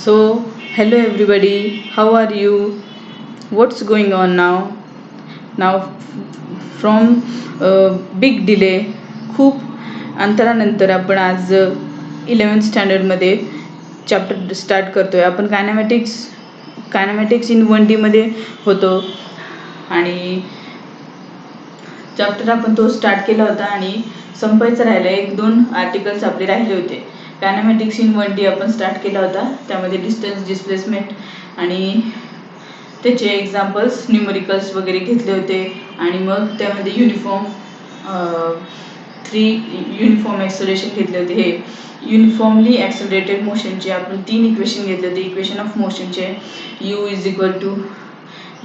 So, hello everybody, how are you? What's going on now? Now, from big delay खूप अंतरानंतर आपण आज 11th स्टँडर्डमध्ये chapter start करतोय. आपण कायनॅमॅटिक्स in 1D मध्ये होतो आणि चॅप्टर आपण तो स्टार्ट केला होता आणि संपायचं राहिलं. 1-2 आर्टिकल्स आपले राहिले होते. कायनॅमॅटिक्स इन 1D आपण स्टार्ट केला होता. त्यामध्ये डिस्टन्स डिस्प्लेसमेंट आणि त्याचे एक्झाम्पल्स न्यूमरिकल्स वगैरे घेतले होते आणि मग त्यामध्ये युनिफॉर्म ॲक्सलरेशन घेतले होते. हे युनिफॉर्मली ॲक्सलरेटेड मोशनचे आपण 3 इक्वेशन घेतले होते. इक्वेशन ऑफ मोशनचे u is equal to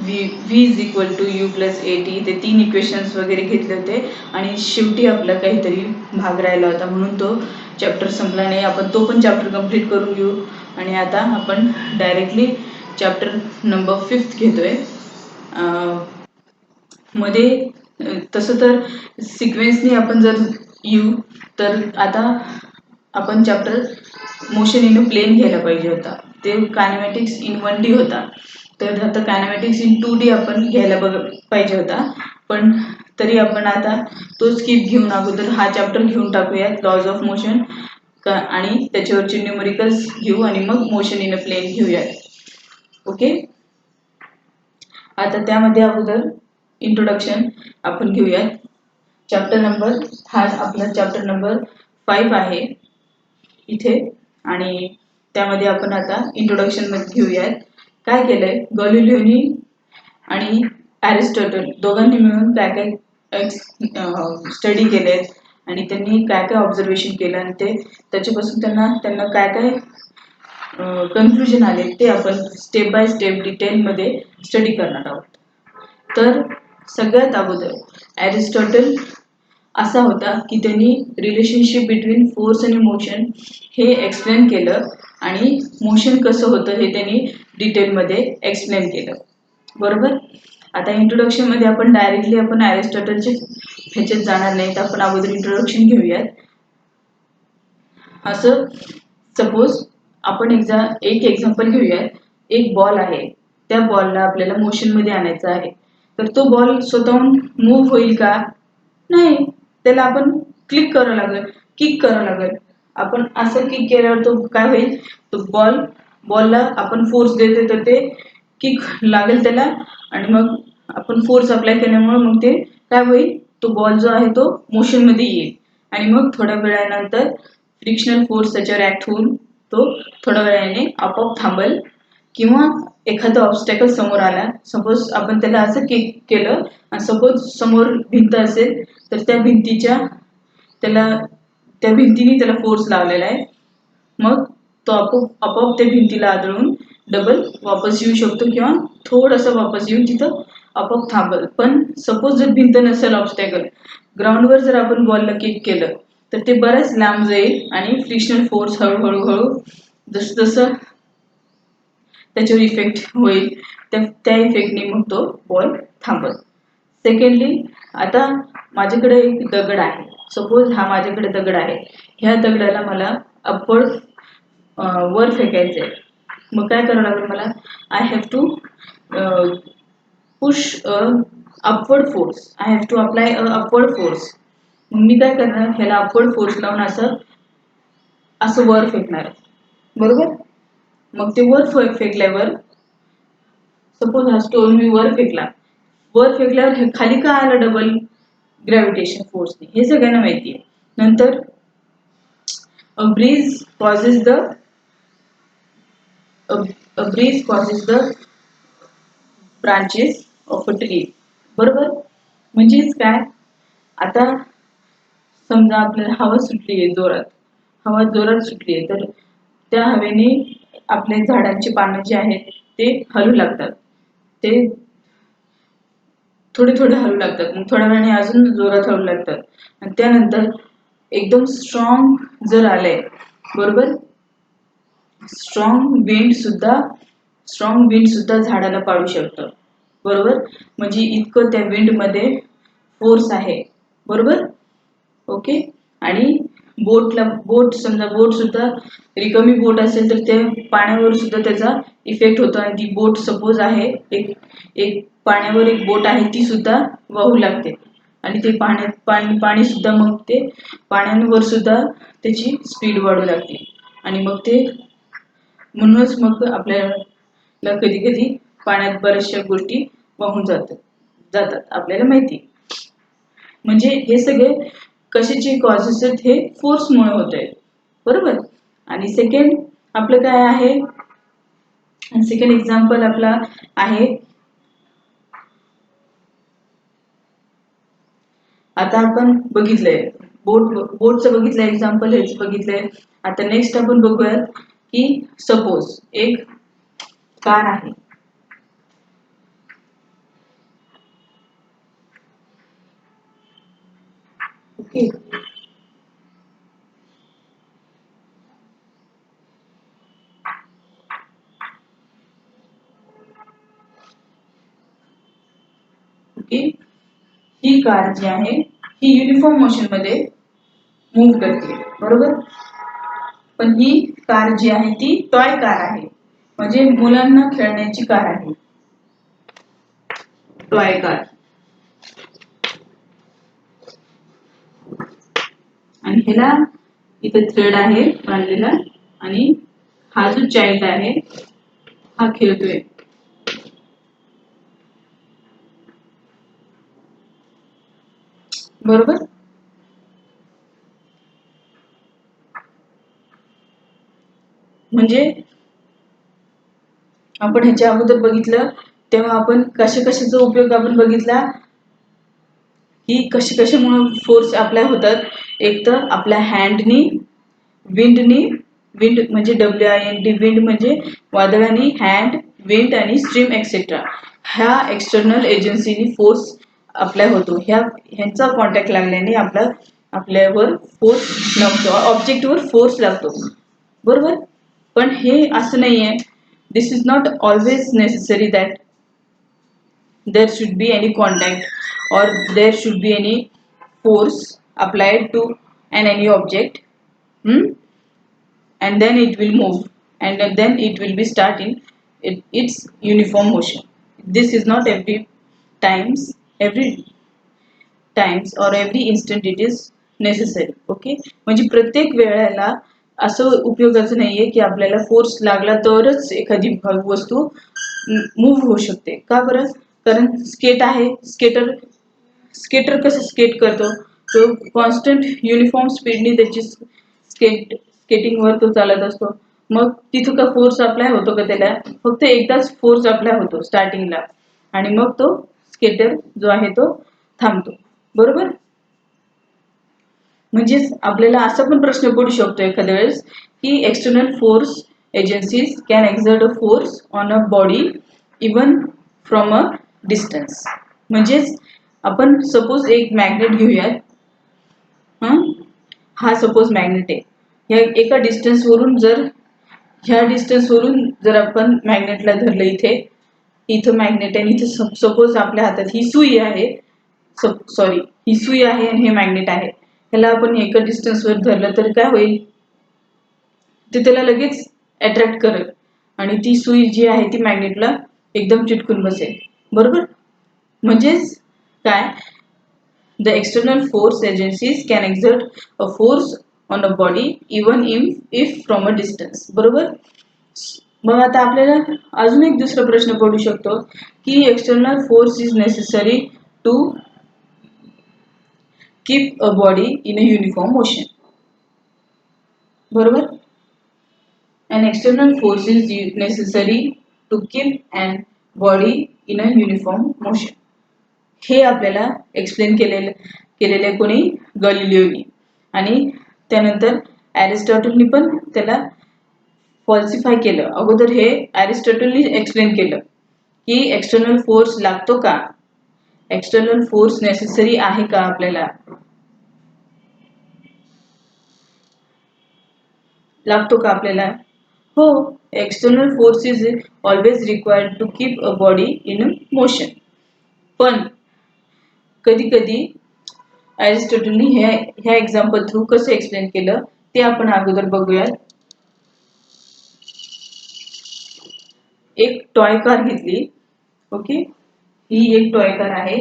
v is equal to u plus at, ते 3 इक्वेशन्स वगैरे घेतले होते आणि शेवटी आपला काहीतरी भाग राहिला होता म्हणून तो चॅप्टर संपला नाही. आपण तो पण चॅप्टर कंप्लीट करून घेऊ आणि आता आपण डायरेक्टली चॅप्टर नंबर 5 घेतोय. मध्ये तसं तर सिक्वेन्सने आपण जर येऊ तर आता आपण चॅप्टर मोशन इन प्लेन घ्यायला पाहिजे होता. ते कायनॅमॅटिक्स इन 1D होता. तर आता कायनॅमॅटिक्स इन 2D आपण घ्यायला पाहिजे होता. पण तरी आपण आता तो स्किप घेऊन अगोदर हा चॅप्टर घेऊन टाकूयात, लॉज ऑफ मोशन, आणि त्याच्यावरचे न्यूमरिकल्स घेऊ आणि मग मोशन इन अ प्लेन घेऊयात. ओके, आता त्यामध्ये अगोदर इंट्रोडक्शन आपण घेऊयात. चॅप्टर नंबर हा आपला चॅप्टर नंबर 5 आहे इथे आणि त्यामध्ये आपण आता इंट्रोडक्शन मध्ये घेऊयात. काय केलंय गॅलिलिओनी आणि ॲरिस्टॉटल दोघांनी मिळून काय काय स्टडी केलेत आणि त्यांनी काय काय ऑब्झर्वेशन केलं आणि ते त्याच्यापासून त्यांना काय काय कन्क्लुजन आले ते आपण स्टेप बाय स्टेप डिटेलमध्ये स्टडी करणार आहोत. तर सगळ्यात अगोदर ॲरिस्टॉटल असा होता की त्यांनी रिलेशनशिप बिटवीन फोर्स आणि मोशन हे एक्सप्लेन केलं आणि मोशन कसं होतं हे त्यांनी डिटेलमध्ये एक्सप्लेन केलं. बरोबर. आता इंट्रोडक्शनमध्ये आपण डायरेक्टली आपण ॲरिस्टॉटलचे ह्याच्यात जाणार नाही, तर आपण अगोदर इंट्रोडक्शन घेऊयात. असं सपोज आपण एक एक्झाम्पल घेऊयात. एक बॉल आहे, त्या बॉलला आपल्याला मोशनमध्ये आणायचं आहे. तर तो बॉल स्वतःहून मूव्ह होईल का? नाही, त्याला आपण किक करावं लागेल. आपण असं किक केल्यावर तो काय होईल, तो बॉलला आपण फोर्स देतो तर ते किक लागेल त्याला आणि मग आपण फोर्स अप्लाय केल्यामुळे मग ते काय होईल, तो बॉल जो आहे तो मोशनमध्ये येईल आणि मग थोड्या वेळानंतर फ्रिक्शनल फोर्स त्याच्यावर ऍक्ट होऊन तो थोड्या वेळाने आपोआप थांबेल. किंवा एखादा ऑब्स्टॅकल समोर आला, सपोज आपण त्याला असं किक केलं आणि सपोज समोर भिंत असेल तर त्या भिंतीने त्याला फोर्स लावलेला आहे. मग तो आपोआप त्या भिंतीला आदळून डबल वापस येऊ शकतो किंवा थोडंसं वापस येऊन तिथं आपोआप थांबल. पण सपोज जर भिंत नसेल, ऑब्स्टॅकल, ग्राउंडवर जर आपण बॉलला किक केलं तर ते बऱ्याच लांब जाईल आणि फ्रिक्शनल फोर्स हळूहळू जसं त्याच्यावर इफेक्ट होईल त्या इफेक्टने मग तो बॉल थांबल. सेकंडली, आता माझ्याकडे एक दगड आहे. सपोज हा माझ्याकडे दगड आहे. ह्या दगडाला मला अपवर्ड वर फेकायचं आहे. मग काय करावं लागेल मला? I have to push upward force. I have to apply upward force. मग मी काय करणार, ह्याला अपवर्ड फोर्स लावून असं वर फेकणार. बरोबर. मग ते वर फेकल्यावर सपोज हा स्टोन मी वर फेकल्यावर हे खाली का आलं डबल ग्रॅव्हिटेशन फोर्सने, हे सगळ्यांना माहिती आहे. नंतर a breeze causes the branches of a tree. बरोबर. म्हणजेच काय, आता समजा आपल्याला हवा जोरात सुटली आहे तर त्या हवेने आपल्या झाडांची पानं जी आहेत ते हलू लागतात. ते थोडे हलू लागतात. मग थोड्या वेळाने अजून जोरात हलू लागतात आणि त्यानंतर एकदम स्ट्रॉंग जर आलंय, बरोबर, स्ट्रॉंग विंड सुद्धा झाडाला पाडू शकतं. बरोबर. म्हणजे इतकं त्या विंड मध्ये फोर्स आहे. बरोबर. ओके. आणि बोट समजा बोट सुद्धा रिकामी बोट असेल तर त्या पाण्यावर सुद्धा त्याचा इफेक्ट होतो आणि ती बोट सपोज आहे एक एक पाण्यावर एक बोट आहे ती सुद्धा वाहू लागते आणि ते पाणी सुद्धा मग ते पाण्यावर सुद्धा त्याची स्पीड वाढू लागते आणि मग ते म्हणूनच मग आपल्याला कधी कधी पाण्यात बऱ्याचशा गोष्टी वाहून जातात आपल्याला माहिती म्हणजे हे सगळे कशाचे कॉजेस आहेत हे फोर्समुळे होत आहेत बरोबर आणि सेकंड आपलं काय आहे सेकंड एक्झाम्पल आपला आहे आता आपण बघितलंय बोटचं बघितलंय एक्झाम्पल हेच बघितलंय आता नेक्स्ट आपण बघूयात की सपोज एक कार आहे ओके ओके ही कार जी आहे ही युनिफॉर्म मोशन मध्ये मूव्ह करते बरोबर पण ही कार जी आहे ती टॉय कार आहे म्हणजे मुलांना खेळण्याची कार आहे टॉय कार आणि ह्याला इथे थ्रेड आहे बांधलेला आणि हा जो चाइल्ड आहे हा खेळतोय बरोबर म्हणजे आपण ह्याच्या अगोदर बघितलं तेव्हा आपण कशाचा उपयोग आपण बघितला की कशामुळे फोर्स अप्लाय होतात एक तर आपल्या हँडनी विंड म्हणजे WIND विंड म्हणजे वादळाने हँड विंड आणि स्ट्रीम एक्सेट्रा ह्या एक्सटर्नल एजन्सीनी फोर्स अप्लाय होतो ह्यांचा कॉन्टॅक्ट लागल्याने आपल्यावर फोर्स लागतो ऑब्जेक्टवर फोर्स लागतो बरोबर पण हे असं नाहीये this is not always necessary that there should be any contact or there should be any force applied to any object and then it will move and then it will be starting its uniform motion this is not every times or every instant it is necessary okay म्हणजे प्रत्येक वेळेला असं उपयोगाचं नाहीये की आपल्याला force लागला तरच एखादी वस्तू मूव्ह होऊ शकते का बरं कारण स्केट आहे स्केटर कसं स्केट करतो तो कॉन्स्टंट युनिफॉर्म स्पीडनी त्याची स्केटिंग वर तो चालत असतो मग तिथं का फोर्स अप्लाय होतो का त्याला फक्त एकदाच फोर्स अप्लाय होतो स्टार्टिंगला आणि मग तो स्केटर जो आहे तो थांबतो बरोबर म्हणजेच आपल्याला असा पण प्रश्न पडू शकतो एखाद्या वेळेस की external force agencies can exert a force on a body even from a distance म्हणजेच आपण सपोज एक मॅग्नेट घेऊयात हा सपोज मॅग्नेट आहे ह्या एका डिस्टन्सवरून ह्या डिस्टन्सवरून जर आपण मॅग्नेटला धरलं इथं मॅग्नेट आहे इथं सपोज आपल्या हातात ही सुई आहे सॉरी ही सुई आहे आणि हे मॅग्नेट आहे ह्याला आपण एका डिस्टन्सवर धरलं तर काय होईल ते त्याला लगेच अट्रॅक्ट करेल आणि ती सुई जी आहे ती मॅग्नेटला एकदम चिटकून बसेल बरोबर म्हणजेच काय the external force agencies can exert a force on a body even if from a distance बरोबर मग आता आपल्याला अजून एक दुसरा प्रश्न पडू शकतो की external force is necessary to keep a body in a uniform motion बरोबर an external force is necessary to keep an body in a uniform motion हे आपल्याला एक्सप्लेन केलेले कोणी गॅलिलिओनी आणि त्यानंतर अरिस्टॉटलनी पण त्याला फॉल्सिफाय केलं अगोदर हे अरिस्टॉटलनी एक्सप्लेन केलं की एक्सटर्नल फोर्स लागतो का एक्सटर्नल फोर्स नेसेसरी आहे का आपल्याला लागतो का आपल्याला हो external force is always required to keep a body in motion पण कधी कधी अरिस्टॉटलने ह्या एक्झाम्पल थ्रू कसं एक्सप्लेन केलं ते आपण अगोदर बघूयात. एक टॉय कार घेतली. ओके, ही एक टॉय कार आहे,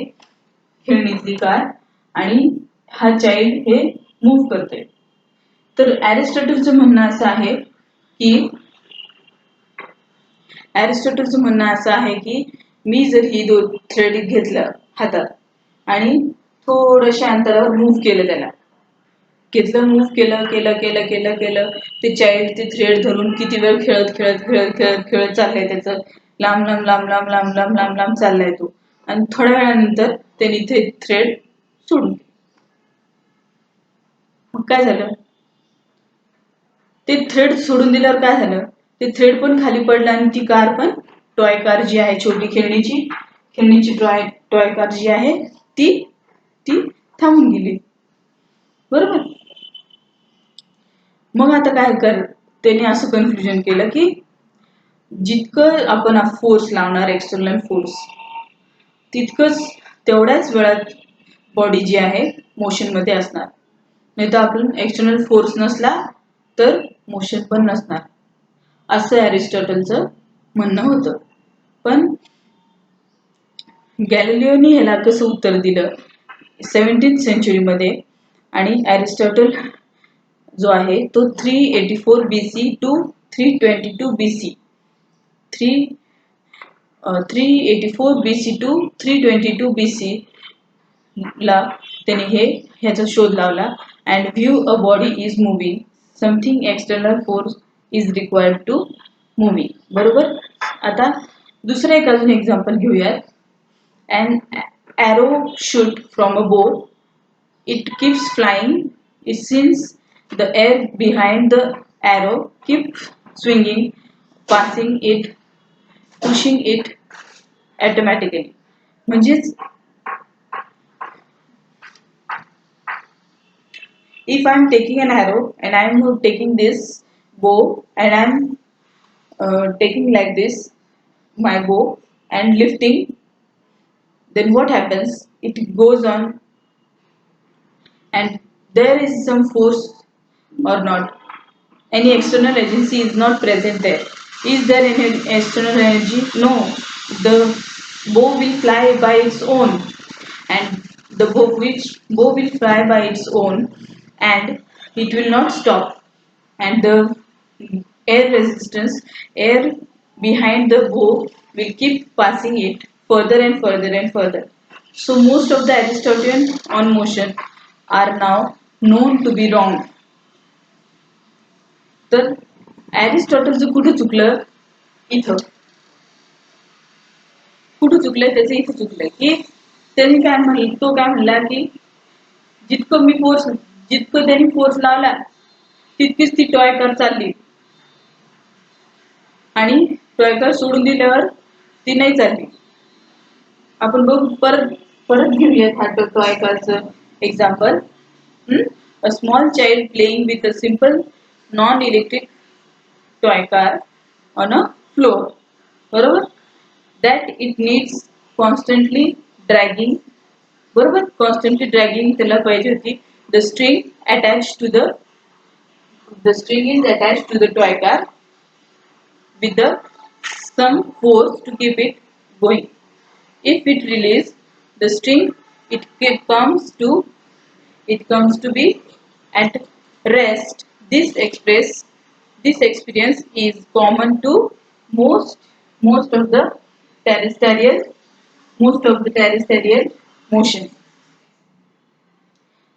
खेळणीतली कार, आणि हा चाइल्ड हे मूव्ह करते. तर अरिस्टॉटलचं म्हणणं असं आहे की मी जर ही दोन थ्रेड घेतलं हातात आणि थोड्याशा अंतरावर मूव्ह केलं, त्याला घेतलं, मूव्ह केलं केलं केलं केलं केलं ते चाइल्ड ते थ्रेड धरून किती वेळ खेळत खेळत खेळत खेळत खेळत चाललंय, त्याचं लांब लांब लांब लांब लांब लांब लांब लांब चाललाय तो. आणि थोड्या वेळानंतर त्याने ते थ्रेड सोडून, मग काय झालं, ते थ्रेड सोडून दिल्यावर काय झालं, ते थ्रेड पण खाली पडलं आणि ती कार पण, टॉय कार जी आहे छोटी खेळणीची टॉय कार जी आहे ती ती थांबून गेली. बरोबर. मग आता काय त्याने असं कन्फ्युजन केलं की जितकं आपण फोर्स लावणार, एक्सटर्नल फोर्स, तितकंच तेवढ्याच वेळात बॉडी जी आहे मोशन मध्ये असणार. नाही तर आपण एक्सटर्नल फोर्स नसला तर मोशन पण नसणार, असं अरिस्टॉटलचं म्हणणं होतं. पण गॅलिलिओनी ह्याला कसं उत्तर दिलं 17th सेंचुरीमध्ये, आणि अरिस्टॉटल जो आहे तो 384 BC to 322 BC 384 BC to 322 BC ला त्याने ह्याचा शोध लावला. And view a body is moving, something external force is required to moving. बरोबर. आता दुसरं एक अजून एक्झाम्पल घेऊयात. An arrow shoot from a bow, it keeps flying since the air behind the arrow keeps swinging, passing it, pushing it automatically. म्हणजेच if I am taking an arrow and I am taking this bow and I am taking like this my bow and lifting, then what happens, it goes on, and there is some force or not, any external agency is not present there. Is there any external energy? No. The bow will fly by its own, and the bow will fly by its own, and it will not stop, and the air behind the bow will keep passing it further and further and further. So most of the Aristotelian on motion are now known to be wrong. तर अरिस्टॉटलचं कुठं चुकलं, इथं कुठं चुकलंय, त्याचं इथं चुकलंय की त्यांनी तो काय म्हणला की जितकं त्यांनी फोर्स लावला तितकीच ती टॉय कार चालली, आणि टॉय कार सोडून दिल्यावर ती नाही चालली. आपण बघू, परत घेऊयात हा टॉय कारचं example. A small child playing with a simple non-electric toy car on a floor. बरोबर. That it needs constantly dragging. बरोबर. Constantly dragging त्याला पाहिजे होती. The string is attached to the toy car with some force to keep it going. If it releases the string, it comes to be at rest. This experience is common to most of the terrestrial motion.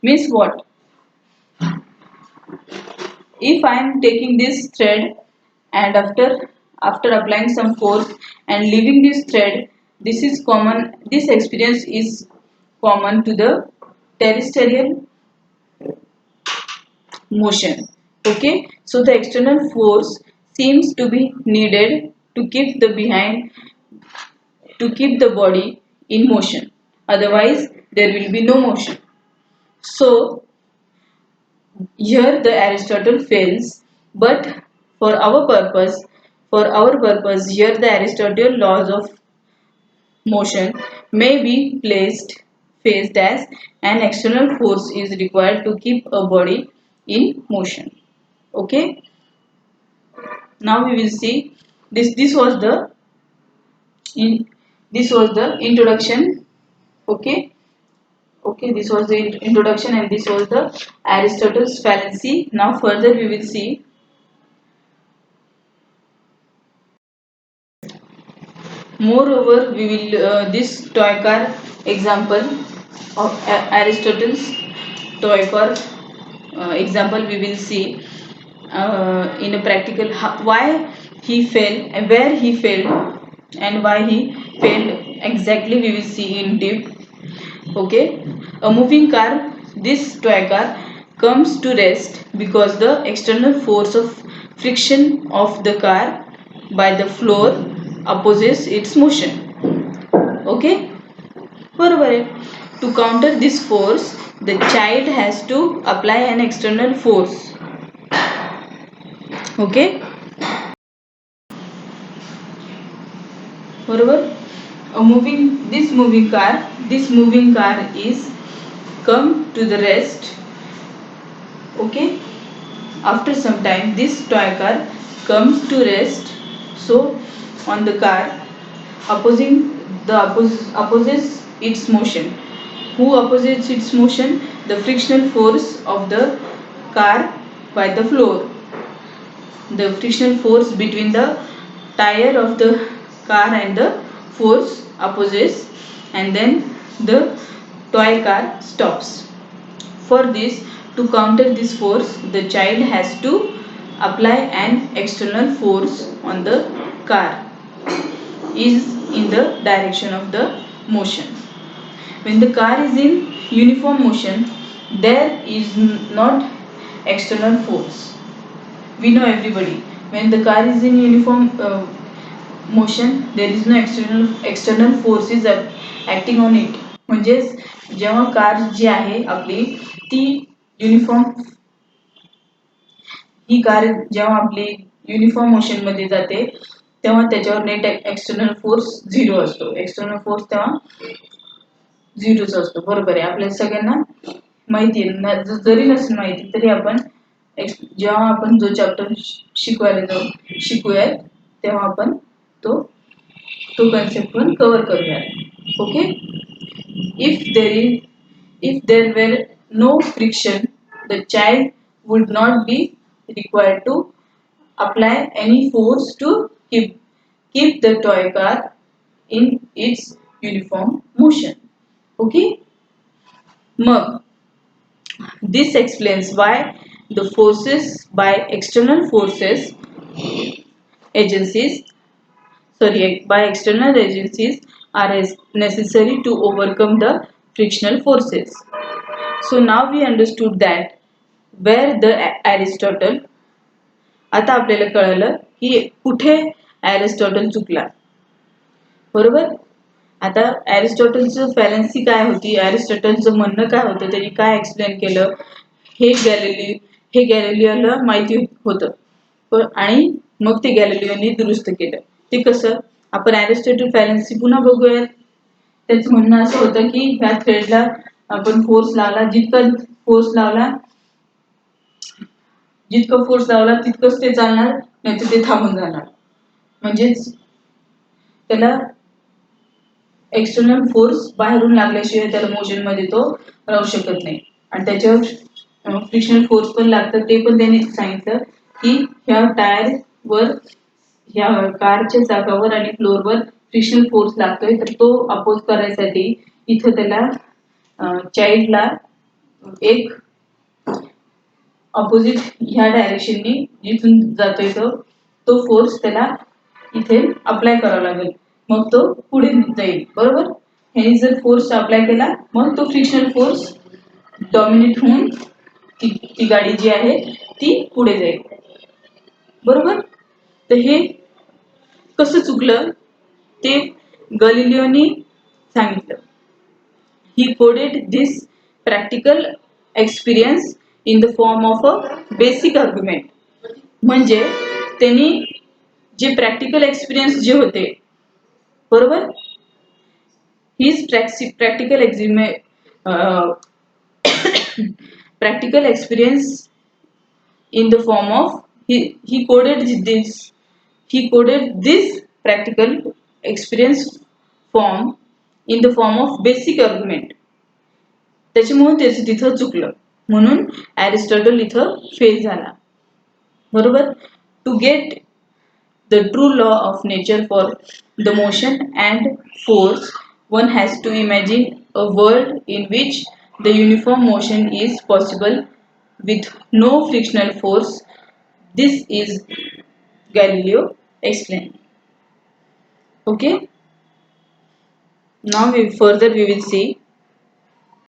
Means what? If I am taking this thread and after applying some force and leaving this thread, this experience is common to the terrestrial motion. Okay, so the external force seems to be needed to keep the body in motion, otherwise there will be no motion. So here the Aristotle fails, but for our purpose here the Aristotle laws of motion may be placed faced as an external force is required to keep a body in motion. Okay, now we will see this was the in this was the introduction. Okay, okay, this was the introduction and this was the Aristotle's fallacy. Now further we will see. Moreover, we will this toy car example of Aristotle's toy car example we will see in a practical why he failed and where he failed and why he failed exactly we will see in deep. Okay, a moving car, this toy car comes to rest because the external force of friction of the car by the floor opposes its motion. Okay, बरोबर आहे. To counter this force, the child has to apply an external force. Okay, बरोबर. This moving car is come to the rest. Okay, after some time this toy car comes to rest, so on the car opposes its motion. Who opposes its motion? The frictional force of the car by the floor. The frictional force between the tire of the car and the force opposes, and then the toy car stops. For this, to counter this force, the child has to apply an external force on the car is in the direction of the motion. When the car is in uniform motion, there is not external force. We know everybody, when the car is in uniform motion, there is no external force is acting on it. म्हणजेच जेव्हा car जी आहे आपली ती uniform ही car जेव्हा आपली uniform motion मध्ये जाते तेव्हा त्याच्यावर नेट एक्सटर्नल फोर्स 0 असतो. एक्सटर्नल फोर्स तेव्हा 0च असतो. बरोबर आहे, आपल्या सगळ्यांना माहिती आहे. जरी नसेल माहिती तरी आपण जेव्हा आपण जो चॅप्टर शिकूया तेव्हा आपण तो कन्सेप्ट पण कव्हर करूया. Okay, if there were no friction, the child would not be required to apply any force to keep the toy car in its uniform motion. Okay, mug. This explains why the forces by external agencies are necessary to overcome the frictional forces. So now we understood that where the Aristotle, आता आपल्याला कळलं की कुठे Aristotle चुकला. बरोबर. आता Aristotleचं फॅलन्सी काय होती, Aristotleचं म्हणणं काय होतं, त्यांनी काय एक्सप्लेन केलं हे गॅलिलिओला माहिती होतं आणि मग ते गॅलिलिओने दुरुस्त केलं. ते कसं, आपण Aristotle फॅलन्सी पुन्हा बघूयात. त्याचं म्हणणं असं होतं की ह्या थ्रेडला आपण फोर्स लावला, जितका फोर्स लावला तितकंच ते चालणार, नाही तर ते थांबून जाणार. म्हणजेच त्याला एक्सटर्नल फोर्स बाहेरून लागल्याशिवाय त्याला मोशन मध्ये तो राहू शकत नाही. आणि त्याच्यावर फ्रिक्शनल फोर्स पण लागतं. ते पण त्यांनी सांगितलं की ह्या टायर वर, ह्या कारच्या चाकावर आणि फ्लोअरवर फ्रिक्शनल फोर्स लागतोय, तर तो अपोज करायसाठी इथं त्याला चाइल्डला एक ऑपोजिट ह्या डायरेक्शननी जिथून जातोय तो फोर्स त्याला इथे अप्लाय करावा लागेल, मग तो पुढे जाईल. बरोबर. ह्याने जर फोर्स अप्लाय केला मग तो फ्रिक्शनल फोर्स डॉमिनेट होऊन ती गाडी जी आहे ती पुढे जाईल. बरोबर. तर हे कसं चुकलं ते गॅलिलिओने सांगितलं. He coded this practical experience in the form of a basic argument. म्हणजे त्यांनी जे प्रॅक्टिकल एक्सपिरियन्स जे होते, बरोबर, हीच practical uh, practical experience in the form of he coded this practical experience form in the form of basic argument. त्याच्यामुळे त्याचं तिथं चुकलं म्हणून अरिस्टॉटल इथं फेल झाला. बरोबर. To get the true law of nature for the motion and force, one has to imagine a world in which the uniform motion is possible with no frictional force. This is Galileo explained. Okay. Now we will see